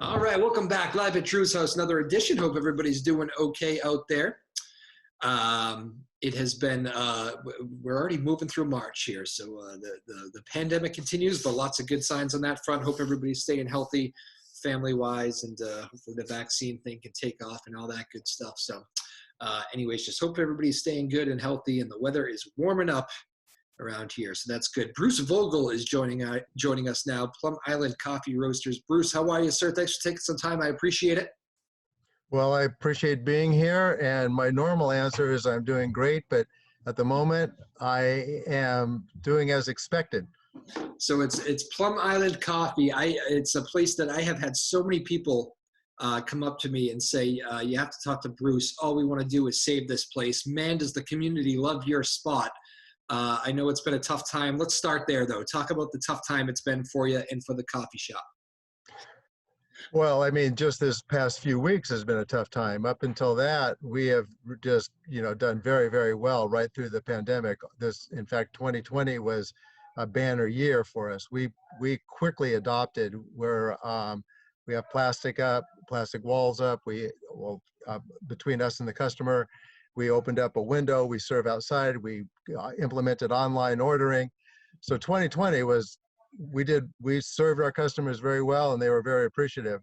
All right, welcome back live at Drew's house. Another edition. Hope everybody's doing okay out there. It has been, we're already moving through March here. So the pandemic continues, but lots of good signs on that front. Hope everybody's staying healthy family-wise, and hopefully the vaccine thing can take off and all that good stuff. So anyways, just hope everybody's staying good and healthy, and the weather is warming up around here, so that's good. Bruce Vogel is joining us now, Plum Island Coffee Roasters. Bruce, how are you, sir? Thanks for taking some time. I appreciate it. Well, I appreciate being here, and my normal answer is I'm doing great, but at the moment I am doing as expected. So it's Plum Island Coffee. It's a place that I have had so many people come up to me and say, you have to talk to Bruce. All we want to do is save this place. Man, does the community love your spot. I know it's been a tough time. Let's start there, though. Talk about the tough time it's been for you and for the coffee shop. Well, I mean, just this past few weeks has been a tough time. Up until that, we have just, done very, very well right through the pandemic. In fact, 2020 was a banner year for us. We quickly adopted where we have plastic walls up. Between us and the customer, we opened up a window, we serve outside, we implemented online ordering. So 2020 was, we served our customers very well, and they were very appreciative.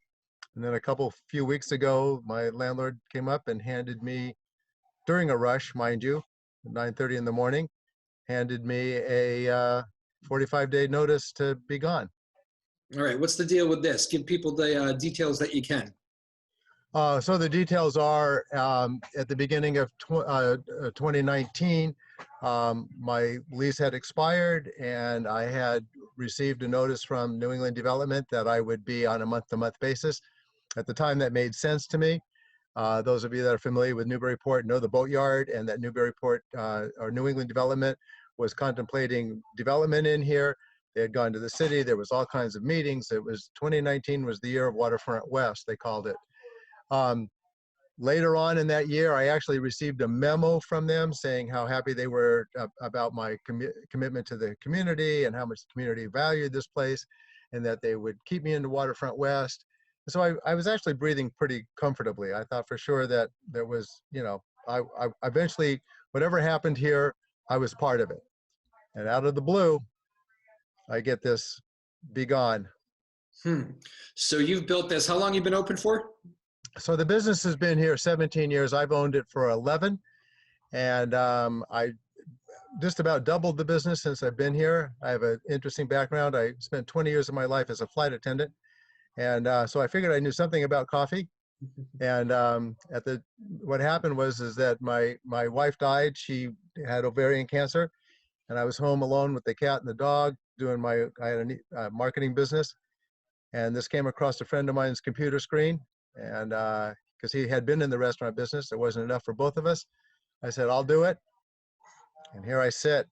And then few weeks ago, my landlord came up and handed me, during a rush, mind you, 9:30 in the morning, handed me a 45-day notice to be gone. All right, what's the deal with this? Give people the details that you can. So the details are, at the beginning of 2019, my lease had expired, and I had received a notice from New England Development that I would be on a month-to-month basis. At the time, that made sense to me. Those of you that are familiar with Newburyport know the boatyard, and that Newburyport or New England Development was contemplating development in here. They had gone to the city. There was all kinds of meetings. 2019 was the year of Waterfront West, they called it. Later on in that year, I actually received a memo from them saying how happy they were about my commitment to the community and how much the community valued this place, and that they would keep me into Waterfront West. So I was actually breathing pretty comfortably. I thought for sure that there was, I eventually, whatever happened here, I was part of it. And out of the blue, I get this, be gone. So you've built this. How long have you been open for? So the business has been here 17 years. I've owned it for 11. And I just about doubled the business since I've been here. I have an interesting background. I spent 20 years of my life as a flight attendant. And so I figured I knew something about coffee. And what happened was that my wife died. She had ovarian cancer. And I was home alone with the cat and the dog I had a marketing business. And this came across a friend of mine's computer screen. And because he had been in the restaurant business, there wasn't enough for both of us. I said, I'll do it. And here I sit.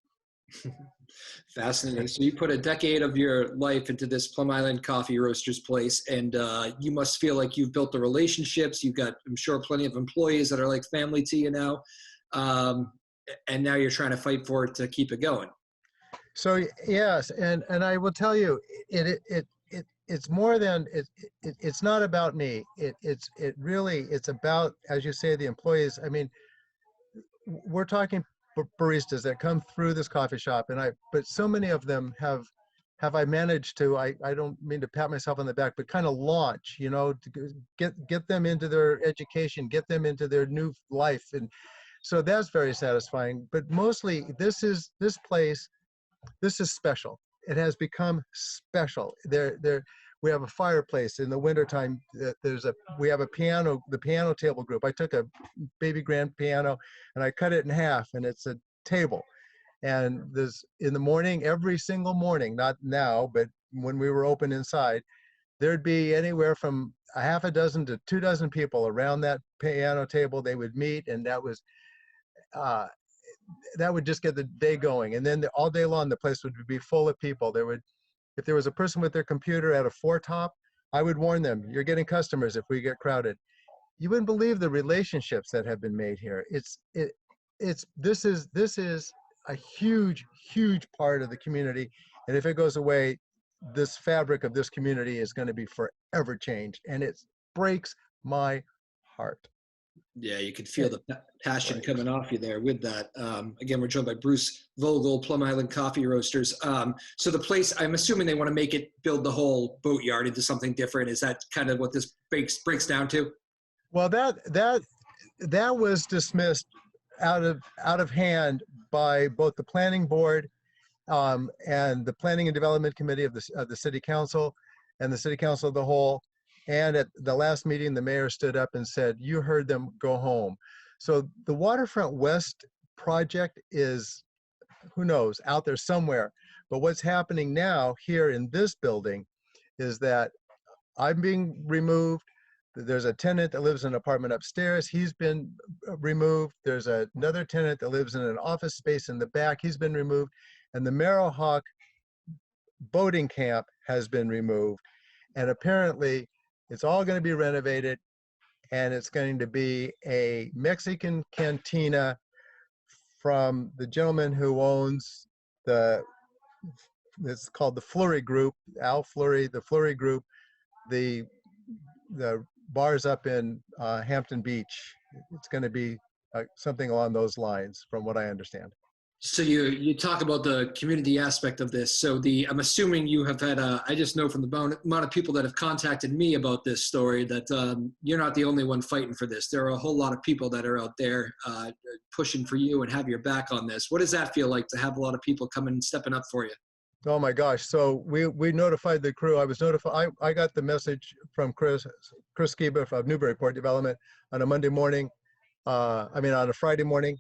Fascinating. So you put a decade of your life into this Plum Island Coffee Roasters place, and you must feel like you've built the relationships. You've got, I'm sure, plenty of employees that are like family to you now. And now you're trying to fight for it to keep it going. So yes, and I will tell you, it's more than it's not about me. It's about, as you say, the employees. I mean, we're talking baristas that come through this coffee shop, but so many of them have I managed to, I don't mean to pat myself on the back, but kind of launch, to get them into their education, get them into their new life. And so that's very satisfying. But mostly this place, this is special. It has become special. We have a fireplace in the wintertime. We have a piano, the piano table group. I took a baby grand piano and I cut it in half, and it's a table. And in the morning, every single morning, not now, but when we were open inside, there'd be anywhere from a half a dozen to 24 people around that piano table. They would meet, and that would just get the day going. And then all day long, the place would be full of people. If there was a person with their computer at a foretop, I would warn them, you're getting customers if we get crowded. You wouldn't believe the relationships that have been made here. This is a huge, huge part of the community. And if it goes away, this fabric of this community is going to be forever changed, and it breaks my heart. Yeah, you could feel the passion Right. coming off you there with that. Again, we're joined by Bruce Vogel, Plum Island Coffee Roasters. So the place, I'm assuming they want to make it, build the whole boatyard into something different. Is that kind of what this breaks down to? Well, that was dismissed out of hand by both the planning board and the planning and development committee of the city council and the city council of the whole. And at the last meeting, the mayor stood up and said, "You heard them, go home." So the Waterfront West project is, who knows, out there somewhere. But what's happening now here in this building is that I'm being removed. There's a tenant that lives in an apartment upstairs. He's been removed. There's another tenant that lives in an office space in the back. He's been removed. And the Marrowhawk boating camp has been removed. And apparently it's all going to be renovated, and it's going to be a Mexican cantina from the gentleman who owns it's called the Fleury Group, Al Fleury, the Fleury Group. The bar's up in Hampton Beach. It's going to be something along those lines, from what I understand. So you talk about the community aspect of this. So I'm assuming you have had, I just know from the amount of people that have contacted me about this story that you're not the only one fighting for this. There are a whole lot of people that are out there pushing for you and have your back on this. What does that feel like to have a lot of people coming and stepping up for you? Oh my gosh. So we notified the crew. I was notified. I got the message from Chris Skiba of Newburyport Development on a Monday morning. On a Friday morning.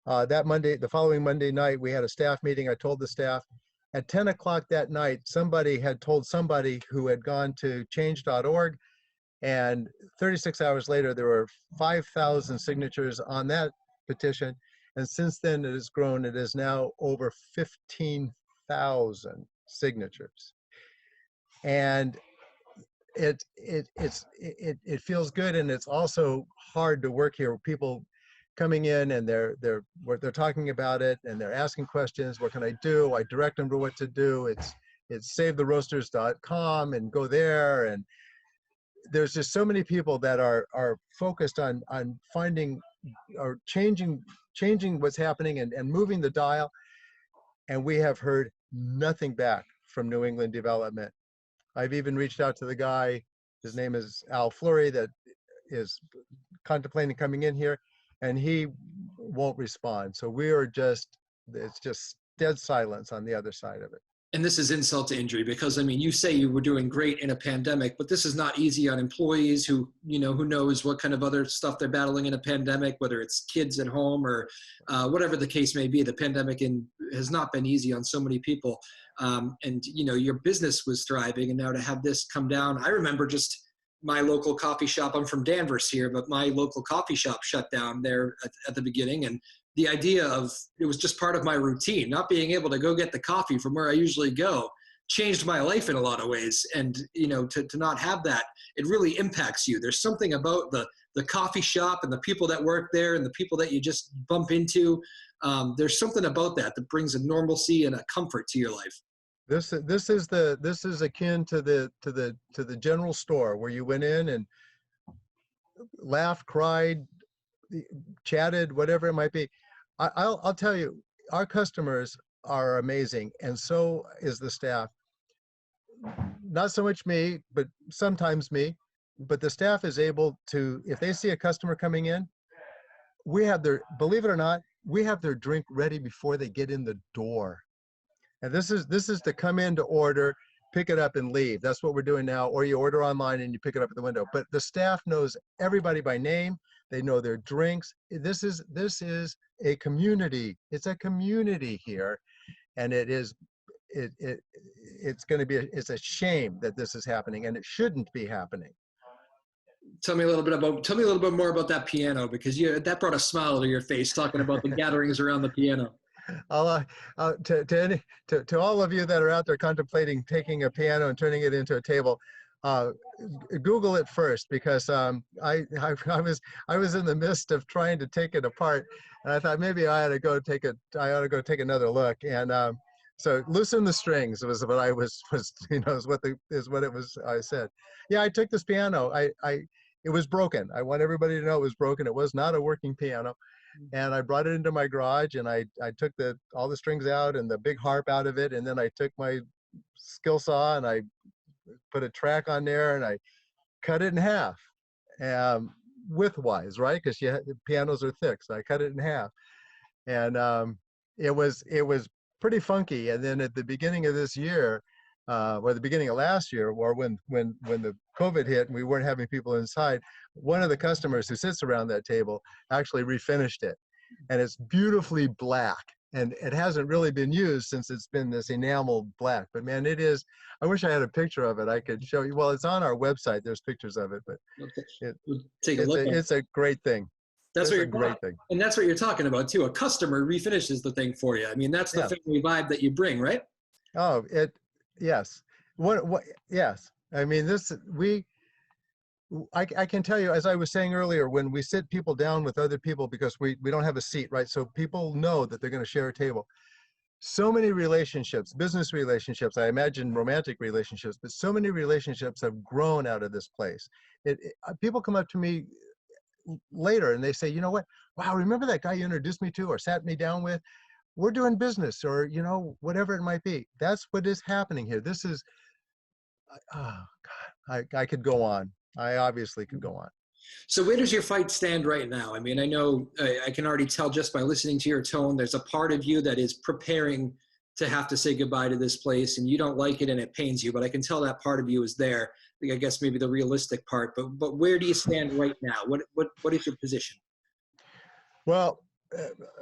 The following Monday night, we had a staff meeting. I told the staff at 10 o'clock that night, somebody had told somebody who had gone to change.org, and 36 hours later, there were 5,000 signatures on that petition. And since then, it has grown. It is now over 15,000 signatures. And it feels good, and it's also hard to work here. People coming in and they're talking about it and they're asking questions. What can I do? I direct them to what to do. It's savetheroasters.com, and go there. And there's just so many people that are focused on finding or changing what's happening and moving the dial. And we have heard nothing back from New England Development. I've even reached out to the guy, his name is Al Fleury, that is contemplating coming in here, and he won't respond. So it's just dead silence on the other side of it. And this is insult to injury, because you say you were doing great in a pandemic, but this is not easy on employees who knows what kind of other stuff they're battling in a pandemic, whether it's kids at home or whatever the case may be. The pandemic has not been easy on so many people. And your business was thriving, and now to have this come down. I remember just my local coffee shop. I'm from Danvers here, but my local coffee shop shut down there at the beginning. And the idea of it was just part of my routine, not being able to go get the coffee from where I usually go, changed my life in a lot of ways. And, to not have that, it really impacts you. There's something about the coffee shop and the people that work there and the people that you just bump into. There's something about that brings a normalcy and a comfort to your life. This is akin to the general store, where you went in and laughed, cried, chatted, whatever it might be. I'll tell you, our customers are amazing, and so is the staff. Not so much me, but sometimes me. But the staff is able to, if they see a customer coming in, believe it or not, we have their drink ready before they get in the door. And this is to come in to order, pick it up and leave. That's what we're doing now. Or you order online and you pick it up at the window. But the staff knows everybody by name. They know their drinks. This is a community. It's a community here, and it's a shame that this is happening, and it shouldn't be happening. Tell me a little bit more about that piano, because that brought a smile to your face, talking about the gatherings around the piano. To all of you that are out there contemplating taking a piano and turning it into a table, Google it first, because I was in the midst of trying to take it apart, and I thought maybe I ought to go take another look. And So loosen the strings was what I was is what it was. I said, yeah, I took this piano. It was broken. I want everybody to know it was broken. It was not a working piano. And I brought it into my garage, and I took all the strings out and the big harp out of it. And then I took my skill saw and I put a track on there and I cut it in half, widthwise, right? Because pianos are thick. So I cut it in half. And it was pretty funky. And then at the beginning of this year, or the beginning of last year, or when the COVID hit and we weren't having people inside, one of the customers who sits around that table actually refinished it, and it's beautifully black. And it hasn't really been used since it's been this enamel black. But man, it is. I wish I had a picture of it. I could show you. Well, it's on our website. There's pictures of it, but We'll take a look. It's a great thing. That's a great thing. And that's what you're talking about too. A customer refinishes the thing for you. I mean, that's the family vibe that you bring, right? Oh, yes. Yes. I mean, I can tell you, as I was saying earlier, when we sit people down with other people, because we don't have a seat, right? So people know that they're going to share a table. So many relationships, business relationships, I imagine romantic relationships, but so many relationships have grown out of this place. People come up to me later and they say, you know what? Wow, remember that guy you introduced me to or sat me down with? We're doing business, or, whatever it might be. That's what is happening here. This is, oh God, I could go on. I obviously could go on. So where does your fight stand right now? I mean, I know I can already tell just by listening to your tone, there's a part of you that is preparing to have to say goodbye to this place, and you don't like it and it pains you, but I can tell that part of you is there. I guess maybe the realistic part, but where do you stand right now? What is your position? Well,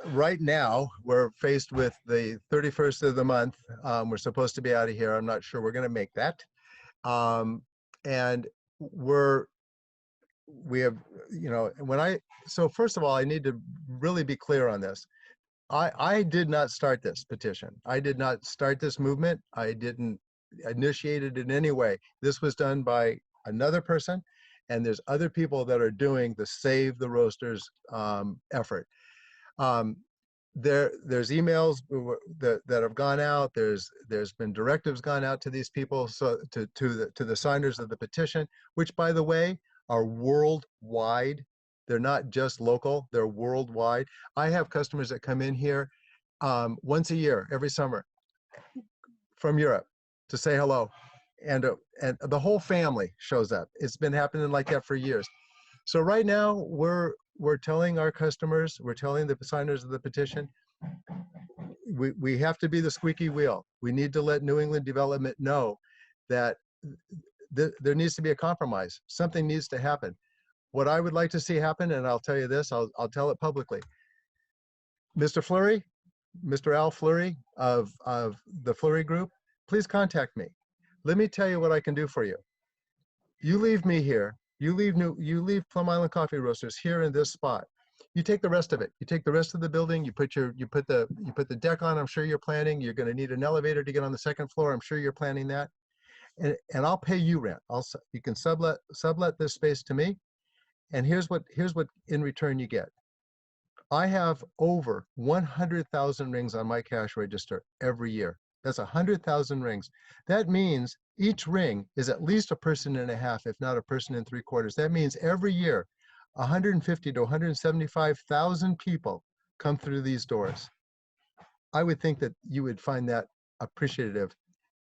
right now we're faced with the 31st of the month. We're supposed to be out of here. I'm not sure we're going to make that. And we have, so first of all, I need to really be clear on this. I did not start this petition. I did not start this movement. I didn't initiate it in any way. This was done by another person, and there's other people that are doing the Save the Roasters effort. There's emails that have gone out. There's been directives gone out to these people, so to the signers of the petition, which, by the way, are worldwide. They're not just local, they're worldwide. I have customers that come in here once a year, every summer, from Europe to say hello. And the whole family shows up. It's been happening like that for years. So right now, we're telling our customers, we're telling the signers of the petition, we have to be the squeaky wheel. We need to let New England Development know that there needs to be a compromise. Something needs to happen. What I would like to see happen, and I'll tell you this, I'll tell it publicly. Mr. Fleury, Mr. Al Fleury of the Fleury Group, please contact me. Let me tell you what I can do for you. You leave me here. You leave Plum Island Coffee Roasters here in this spot. You take the rest of it. You take the rest of the building. You put the deck on. I'm sure you're planning. You're going to need an elevator to get on the second floor. I'm sure you're planning that. And I'll pay you rent. You can sublet this space to me. And here's what in return you get. I have over 100,000 rings on my cash register every year. That's 100,000 rings. That means each ring is at least a person and a half, if not a person and 3/4. That means every year, 150 to 175,000 people come through these doors. I would think that you would find that appreciative,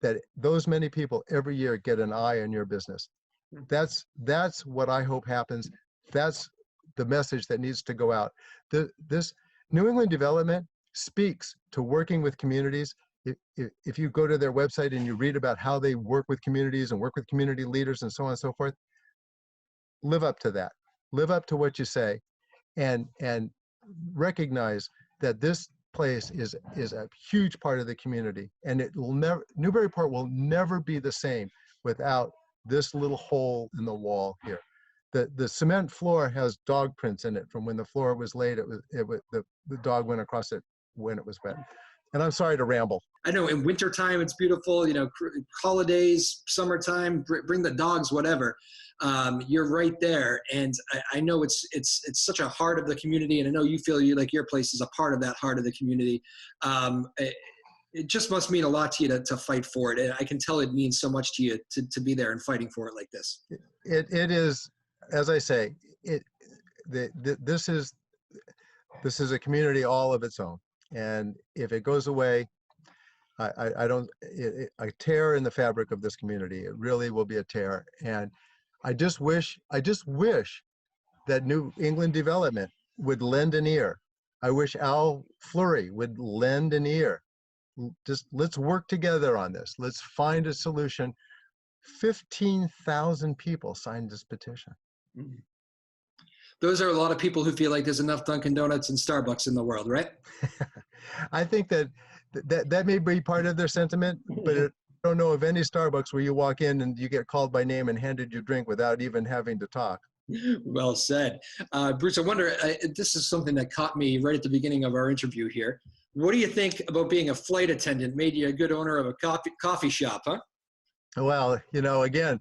that those many people every year get an eye on your business. That's what I hope happens. That's the message that needs to go out. This New England Development speaks to working with communities. If you go to their website and you read about how they work with communities and work with community leaders and so on and so forth, live up to that. Live up to what you say, and recognize that this place is a huge part of the community, and Newburyport will never be the same without this little hole in the wall here. The cement floor has dog prints in it from when the floor was laid. The dog went across it when it was wet. And I'm sorry to ramble. I know in wintertime it's beautiful, holidays, summertime, bring the dogs, whatever. You're right there. And I know it's such a heart of the community. And I know you feel like your place is a part of that heart of the community. it just must mean a lot to you to fight for it. And I can tell it means so much to you to be there and fighting for it like this. It is, as I say, this is a community all of its own. And if it goes away, I don't, a tear in the fabric of this community. It really will be a tear. And I just wish that New England Development would lend an ear. I wish Al Fleury would lend an ear. Just let's work together on this. Let's find a solution. 15,000 people signed this petition. Those are a lot of people who feel like there's enough Dunkin' Donuts and Starbucks in the world, right? I think that may be part of their sentiment, but I don't know of any Starbucks where you walk in and you get called by name and handed your drink without even having to talk. Well said. Bruce, I wonder, this is something that caught me right at the beginning of our interview here. What do you think about being a flight attendant? Made you a good owner of a coffee shop, huh? Well, again,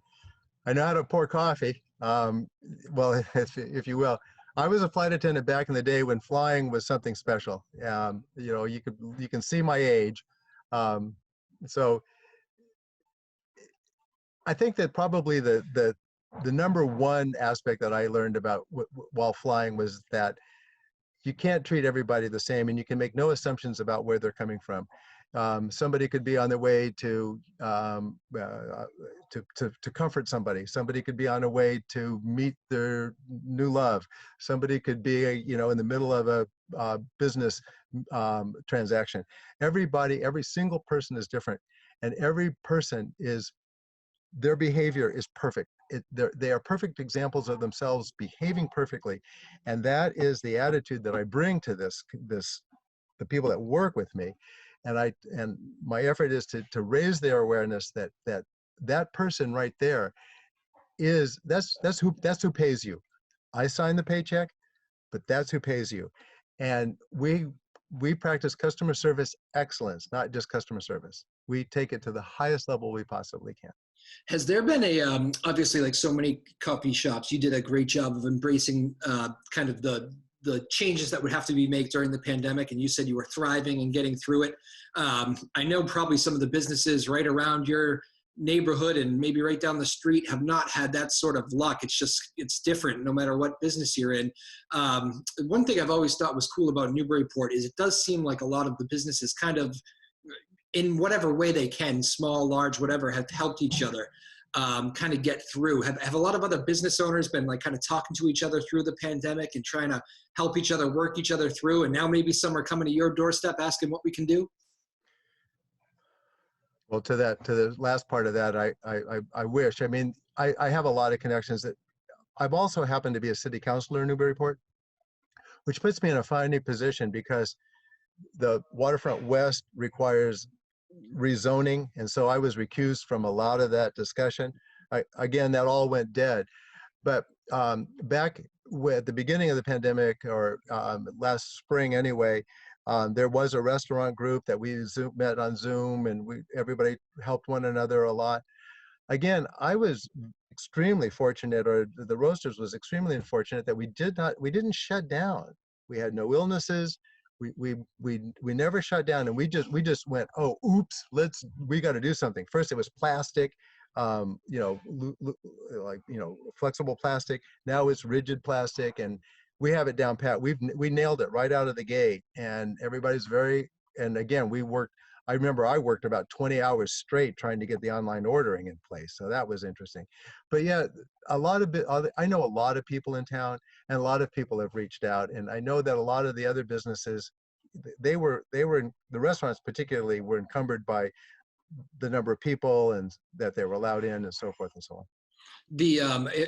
I know how to pour coffee. Well, if you will. I was a flight attendant back in the day when flying was something special. You can see my age. So I think that probably the number one aspect that I learned about while flying was that you can't treat everybody the same, and you can make no assumptions about where they're coming from. Somebody could be on their way to comfort somebody. Somebody could be on a way to meet their new love. Somebody could be, in the middle of a business transaction. Every single person is different, and every person their behavior is perfect. They are perfect examples of themselves behaving perfectly, and that is the attitude that I bring to the people that work with me. And my effort is to raise their awareness that person right there that's who pays you. I sign the paycheck, but that's who pays you. And we practice customer service excellence, not just customer service. We take it to the highest level we possibly can. Has there been a, obviously, like so many coffee shops, you did a great job of embracing kind of the changes that would have to be made during the pandemic, and you said you were thriving and getting through it. I know probably some of the businesses right around your neighborhood and maybe right down the street have not had that sort of luck. It's different no matter what business you're in. One thing I've always thought was cool about Newburyport is it does seem like a lot of the businesses kind of, in whatever way they can, small, large, whatever, have helped each other kind of get through. Have a lot of other business owners been like kind of talking to each other through the pandemic and trying to help each other, work each other through? And now maybe some are coming to your doorstep asking what we can do? Well, to the last part of that, I wish. I mean, I have a lot of connections. That I've also happened to be a city councilor in Newburyport, which puts me in a funny position because the waterfront west requires rezoning, and so I was recused from a lot of that discussion. Again, that all went dead. But back at the beginning of the pandemic, or last spring anyway, there was a restaurant group that we met on Zoom, and everybody helped one another a lot. Again, I was extremely fortunate, or the Roasters was extremely unfortunate, that we didn't shut down. We had no illnesses. We never shut down, and we just went, oh, oops, we got to do something. First it was plastic, flexible plastic. Now it's rigid plastic, and we have it down pat. We nailed it right out of the gate, and everybody's and again, I remember I worked about 20 hours straight trying to get the online ordering in place. So that was interesting. But yeah, I know a lot of people in town, and a lot of people have reached out. And I know that a lot of the other businesses, the restaurants particularly, were encumbered by the number of people and that they were allowed in, and so forth and so on.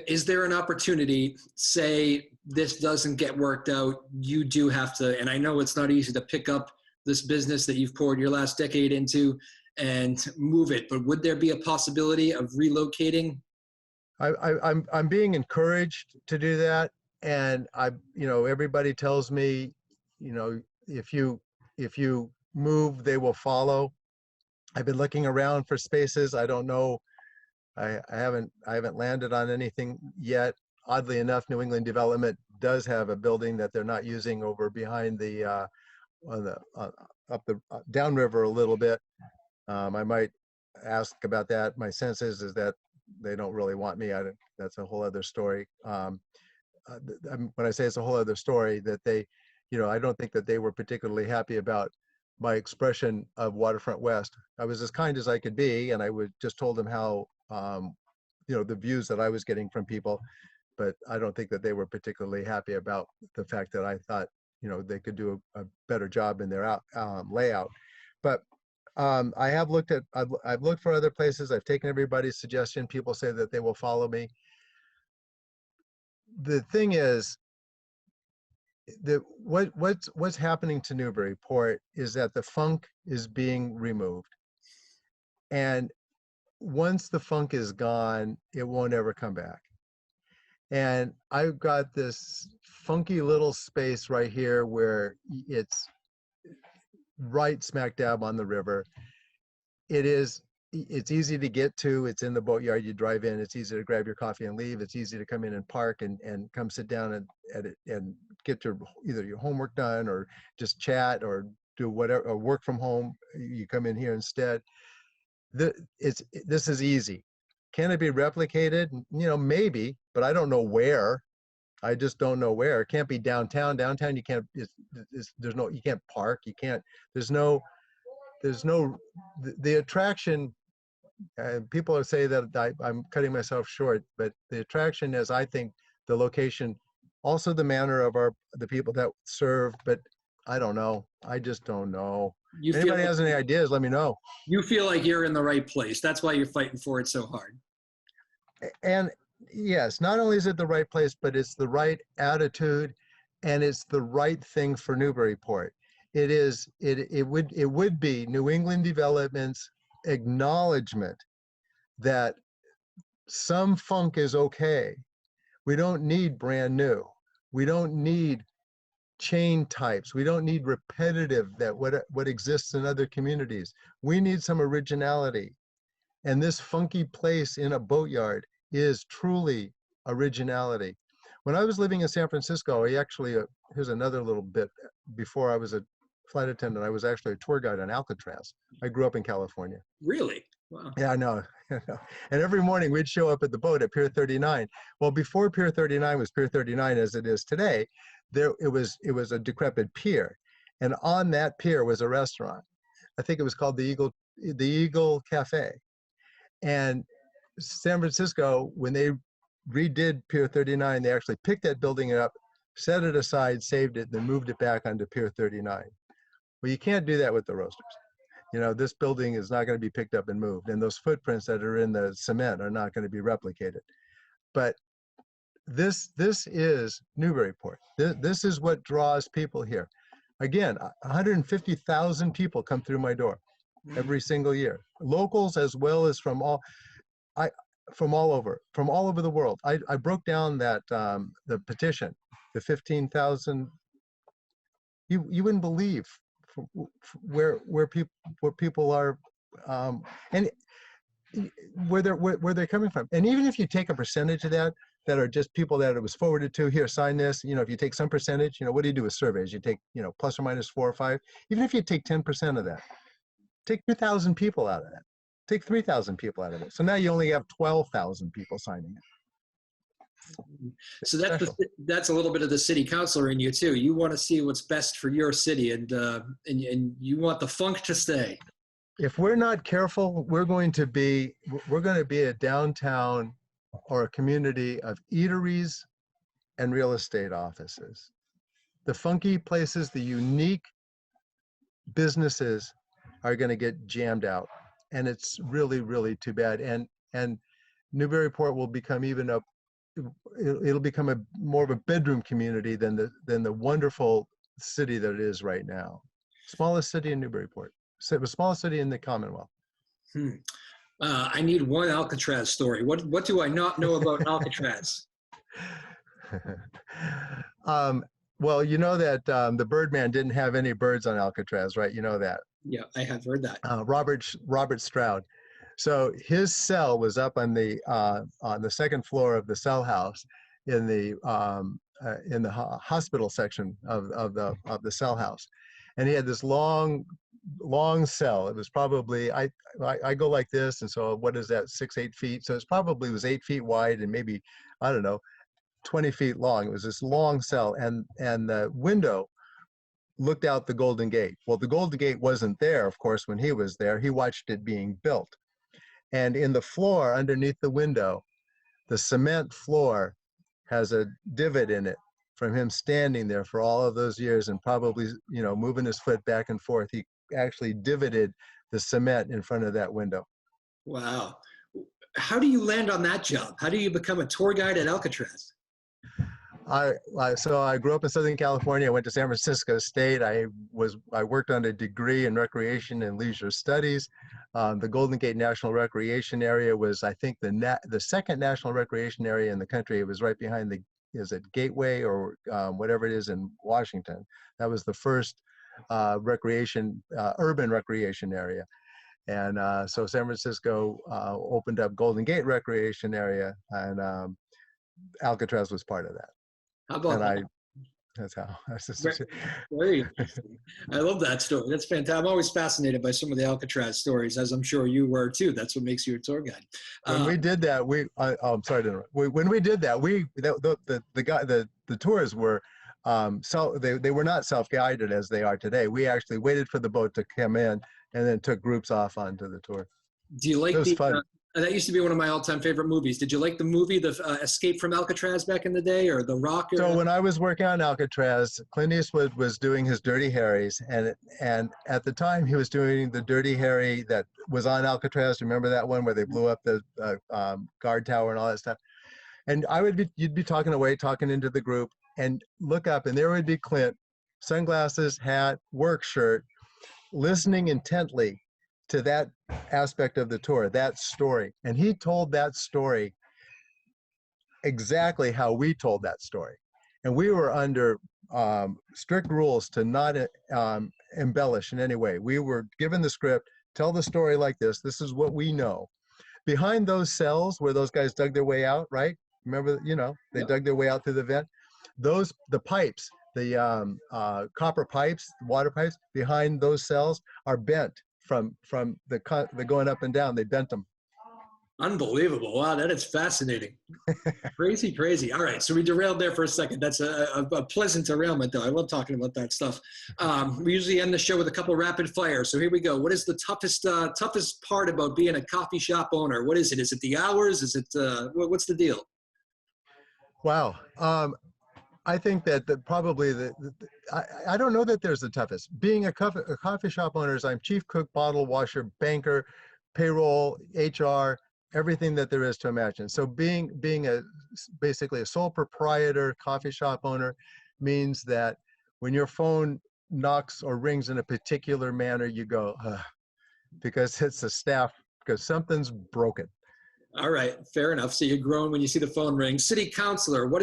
Is there an opportunity, say this doesn't get worked out, you do have to, and I know it's not easy to pick up this business that you've poured your last decade into and move it, but would there be a possibility of relocating? I'm being encouraged to do that, and everybody tells me, if you move, they will follow. I've been looking around for spaces. I don't know. I haven't landed on anything yet. Oddly enough, New England Development does have a building that they're not using over behind the downriver a little bit. I might ask about that. My sense is that they don't really want me. That's a whole other story. When I say it's a whole other story, that they, I don't think that they were particularly happy about my expression of Waterfront West. I was as kind as I could be, and I would just told them how, the views that I was getting from people, but I don't think that they were particularly happy about the fact that I thought, they could do a better job in their layout. But I have I've looked for other places. I've taken everybody's suggestion. People say that they will follow me. The thing is, what's happening to Newburyport is that the funk is being removed, and once the funk is gone, it won't ever come back. And I've got this funky little space right here where it's right smack dab on the river. It's easy to get to. It's in the boatyard. You drive in. It's easy to grab your coffee and leave. It's easy to come in and park and come sit down and get either your homework done or just chat or do whatever, or work from home. You come in here instead. This is easy. Can it be replicated? Maybe, but I don't know where. I just don't know where. It can't be downtown. Downtown, you can't. You can't park. You can't. There's no. The attraction. People say that I'm cutting myself short, but the attraction is, I think, the location, also the manner of the people that serve. But I don't know. I just don't know. Anybody has any ideas, let me know. You feel like you're in the right place. That's why you're fighting for it so hard. And yes, not only is it the right place, but it's the right attitude, and it's the right thing for Newburyport. It would be New England Development's acknowledgement that some funk is okay. We don't need brand new. We don't need chain types. We don't need repetitive, that what exists in other communities. We need some originality. And this funky place in a boatyard is truly originality. When I was living in San Francisco, here's another little bit. Before I was a flight attendant, I was actually a tour guide on Alcatraz. I grew up in California. Really? Wow. Yeah, I know. And every morning we'd show up at the boat at Pier 39. Well, before Pier 39 was Pier 39 as it is today, it was a decrepit pier. And on that pier was a restaurant. I think it was called the Eagle Cafe. And San Francisco, when they redid Pier 39, they actually picked that building up, set it aside, saved it, then moved it back onto Pier 39. Well, you can't do that with the roasters. This building is not going to be picked up and moved, and those footprints that are in the cement are not going to be replicated. But this is Newburyport. This is what draws people here. Again, 150,000 people come through my door every single year, locals as well as from all over the world. I broke down that the petition, the 15,000. You wouldn't believe where people are, and where they're coming from. And even if you take a percentage of that are just people that it was forwarded to, here, sign this. If you take some percentage, what do you do with surveys? You take, plus or minus 4 or 5. Even if you take 10% of that, take 2,000 people out of that. Take 3,000 people out of it. So now you only have 12,000 people signing it. So that's a little bit of the city councilor in you too. You want to see what's best for your city, and you want the funk to stay. If we're not careful, we're going to be a downtown or a community of eateries and real estate offices. The funky places, the unique businesses are going to get jammed out, and it's really, really too bad. And Newburyport will become it'll become more of a bedroom community than the wonderful city that it is right now. Smallest city in Newburyport. The smallest city in the Commonwealth. I need one Alcatraz story. What do I not know about Alcatraz? Well, you know that the Birdman didn't have any birds on Alcatraz, right? You know that. Yeah, I have heard that. Robert Stroud. So his cell was up on the second floor of the cell house in the hospital section of the cell house. And he had this long cell. It was probably, I go like this, and so what is that, 6, 8 feet? So it was 8 feet wide and maybe, I don't know, 20 feet long. It was this long cell, and the window looked out the Golden Gate. Well, the Golden Gate wasn't there, of course, when he was there. He watched it being built. And in the floor underneath the window, the cement floor has a divot in it from him standing there for all of those years and probably, moving his foot back and forth. He actually divoted the cement in front of that window. Wow. How do you land on that job? How do you become a tour guide at Alcatraz? So I grew up in Southern California. I went to San Francisco State. I worked on a degree in recreation and leisure studies. The Golden Gate National Recreation Area was, I think, the second national recreation area in the country. It was right behind is it Gateway or whatever it is in Washington. That was the first urban recreation area. And so San Francisco opened up Golden Gate Recreation Area, and Alcatraz was part of that. How about that? That's how. Very interesting. I love that story. That's fantastic. I'm always fascinated by some of the Alcatraz stories, as I'm sure you were too. That's what makes you a tour guide. When we did that, I'm sorry to interrupt. When we did that, the tours were they were not self-guided as they are today. We actually waited for the boat to come in and then took groups off onto the tour. Do you like it was fun. That used to be one of my all-time favorite movies. Did you like the movie, The Escape from Alcatraz back in the day, or The Rock? So when I was working on Alcatraz, Clint Eastwood was doing his Dirty Harrys, and at the time he was doing the Dirty Harry that was on Alcatraz. Remember that one where they blew up the guard tower and all that stuff? And you'd be talking into the group, and look up, and there would be Clint, sunglasses, hat, work shirt, listening intently to that aspect of the tour, that story. And he told that story exactly how we told that story. And we were under strict rules to not embellish in any way. We were given the script, tell the story like this. This is what we know. Behind those cells where those guys dug their way out, right? Remember, they dug their way out through the vent. The pipes, the copper pipes, water pipes behind those cells are bent from the going up and down. They bent them. Unbelievable. Wow, that is fascinating. Crazy. All right, so we derailed there for a second. That's a pleasant derailment, though. I love talking about that stuff. We usually end the show with a couple rapid fire. So here we go. What is the toughest part about being a coffee shop owner? What is it? Is it the hours? Is it what's the deal? Wow. I think that probably I don't know that there's the toughest. Being a coffee shop owner, I'm chief cook, bottle washer, banker, payroll, HR, everything that there is to imagine. So being basically a sole proprietor coffee shop owner means that when your phone knocks or rings in a particular manner, you go, because it's the staff, because something's broken. All right, fair enough. So you're grown when you see the phone ring. City councilor, what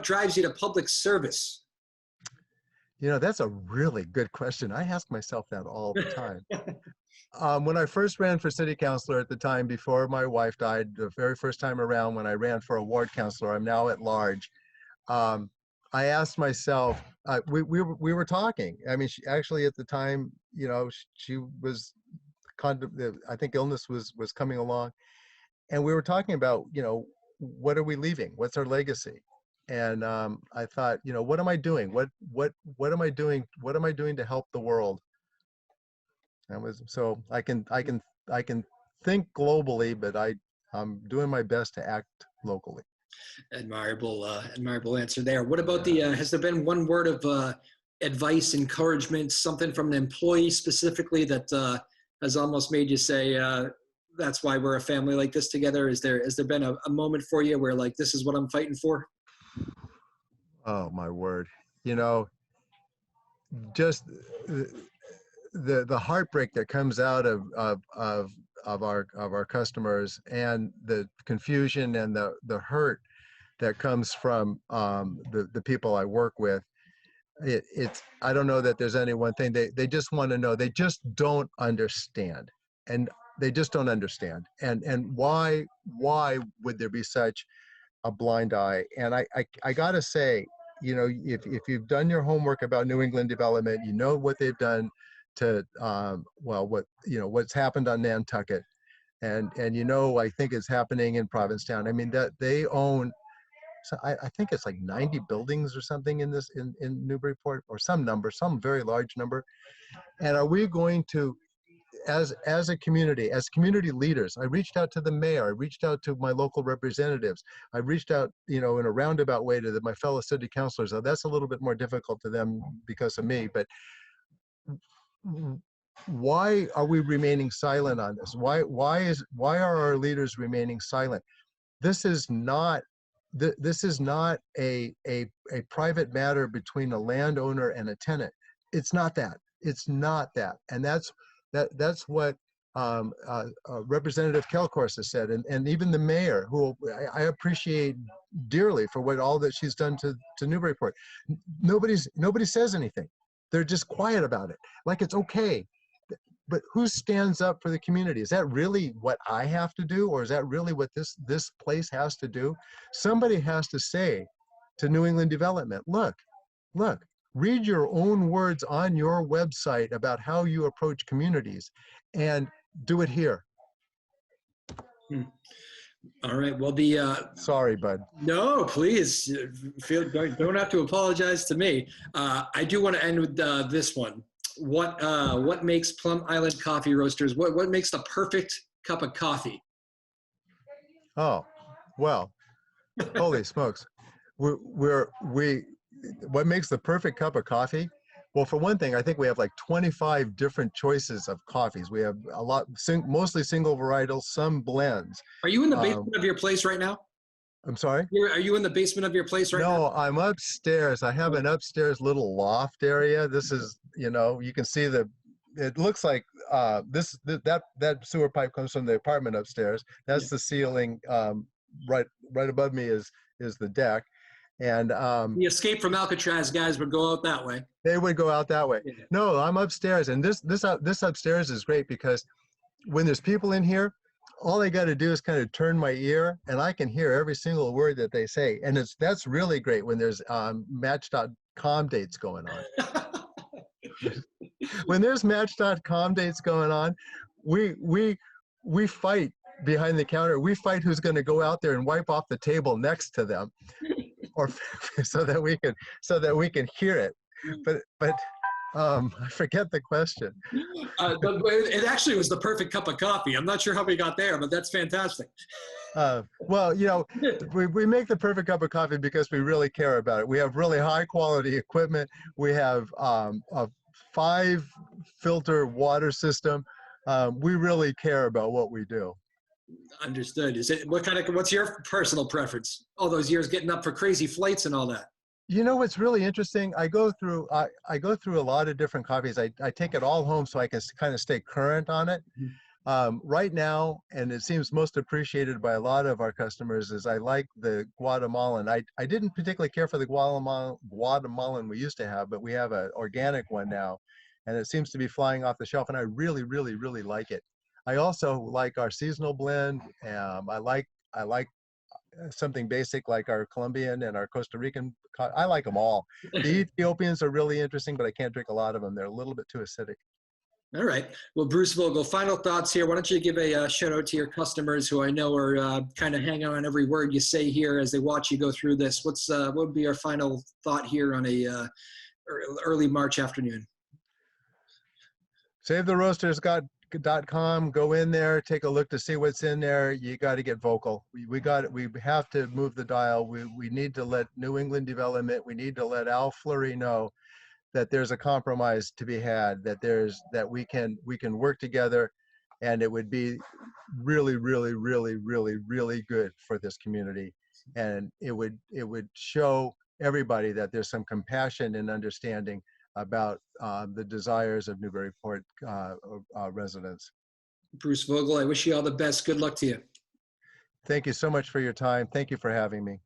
drives you to public service? That's a really good question. I ask myself that all the time. When I first ran for city councilor at the time before my wife died, the very first time around when I ran for a ward councilor, I'm now at large. I asked myself, we were talking. I mean, she actually at the time, she was, I think illness was coming along. And we were talking about, what are we leaving? What's our legacy? And I thought, what am I doing? What am I doing? What am I doing to help the world? So I can think globally, but I'm doing my best to act locally. Admirable answer there. What about has there been one word of advice, encouragement, something from an employee specifically that has almost made you say, that's why we're a family like this together? Has there been a moment for you where like, this is what I'm fighting for? Oh my word. Just the heartbreak that comes out of our customers, and the confusion and the hurt that comes from the people I work with. It's I don't know that there's any one thing. They just want to know. They just don't understand. And they just don't understand. And why would there be such a blind eye? And I gotta say, you know, if you've done your homework about New England development, you know what they've done to, well, what, you know, what's happened on Nantucket. And you know, I think it's happening in Provincetown. I mean, that they own, so I think it's like 90 buildings or something in this, in Newburyport, or some number, some very large number. And are we going to, as a community, as community leaders, I reached out to the mayor, I reached out to my local representatives, I reached out, you know, in a roundabout way to my fellow city councilors. Now, that's a little bit more difficult to them because of me, but why are we remaining silent on this? Why are our leaders remaining silent? This is not, this is not a private matter between a landowner and a tenant. It's not that. It's not that. And that's what Representative Kelcorse has said, and even the mayor, who I appreciate dearly for what all that she's done to Newburyport. Nobody says anything. They're just quiet about it, like it's okay. But who stands up for the community? Is that really what I have to do, or is that really what this place has to do? Somebody has to say to New England Development, look, read your own words on your website about how you approach communities, and do it here. All right. Well, sorry, bud. No, please don't have to apologize to me. I do want to end with this one. What makes Plum Island Coffee Roasters? What makes the perfect cup of coffee? Oh, well, holy smokes! What makes the perfect cup of coffee? Well, for one thing, I think we have like 25 different choices of coffees. We have a lot, mostly single varietals, some blends. Are you in the basement of your place right now? I'm sorry? Are you in the basement of your place right now? No, I'm upstairs. I have an upstairs little loft area. This is, you know, you can see it looks like that sewer pipe comes from the apartment upstairs. That's the ceiling. Right above me is the deck. And the escape from Alcatraz guys would go out that way. They would go out that way. Yeah. No, I'm upstairs, and this upstairs is great because when there's people in here, all I got to do is kind of turn my ear, and I can hear every single word that they say. And that's really great when there's Match.com dates going on. When there's Match.com dates going on, we fight behind the counter. We fight who's going to go out there and wipe off the table next to them, or so that we can hear it. But I forget the question. But it actually was the perfect cup of coffee. I'm not sure how we got there, but that's fantastic. Well, you know, we make the perfect cup of coffee because we really care about it. We have really high quality equipment. We have a 5-filter water system. We really care about what we do. Understood. What's your personal preference? All those years getting up for crazy flights and all that. You know what's really interesting? I go through a lot of different coffees. I take it all home so I can kind of stay current on it. Right now, and it seems most appreciated by a lot of our customers, is I like the Guatemalan. I didn't particularly care for the Guatemalan we used to have, but we have an organic one now, and it seems to be flying off the shelf, and I really, really, really like it. I also like our seasonal blend. I like something basic like our Colombian and our Costa Rican. I like them all. The Ethiopians are really interesting, but I can't drink a lot of them. They're a little bit too acidic. All right. Well, Bruce Vogel, final thoughts here. Why don't you give a shout out to your customers who I know are kind of hanging on every word you say here as they watch you go through this. What would be our final thought here on a early March afternoon? SaveTheRoasters.com. Go in there, take a look to see what's in there. You got to get vocal. We have to move the dial. We need to let New England Development, we need to let Al Fleury know that there's a compromise to be had, that we can work together, and it would be really, really, really, really, really good for this community. And it would show everybody that there's some compassion and understanding about the desires of Newburyport residents. Bruce Vogel, I wish you all the best. Good luck to you. Thank you so much for your time. Thank you for having me.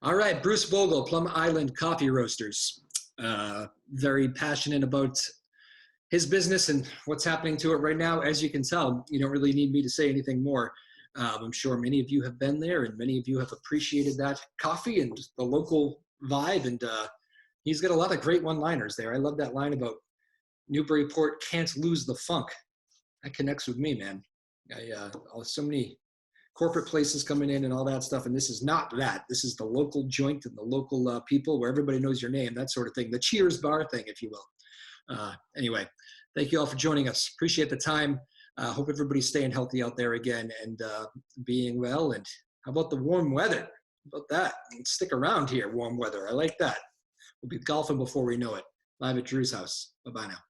All right, Bruce Vogel, Plum Island Coffee Roasters. Very passionate about his business and what's happening to it right now. As you can tell, you don't really need me to say anything more. I'm sure many of you have been there, and many of you have appreciated that coffee and just the local vibe. And he's got a lot of great one-liners there. I love that line about Newburyport can't lose the funk. That connects with me, man. So many corporate places coming in and all that stuff, and this is not that. This is the local joint and the local people where everybody knows your name, that sort of thing. The Cheers bar thing, if you will. Anyway, thank you all for joining us. Appreciate the time. Hope everybody's staying healthy out there again and being well. And how about the warm weather? How about that? Stick around here, warm weather. I like that. We'll be golfing before we know it. Live at Drew's house. Bye-bye now.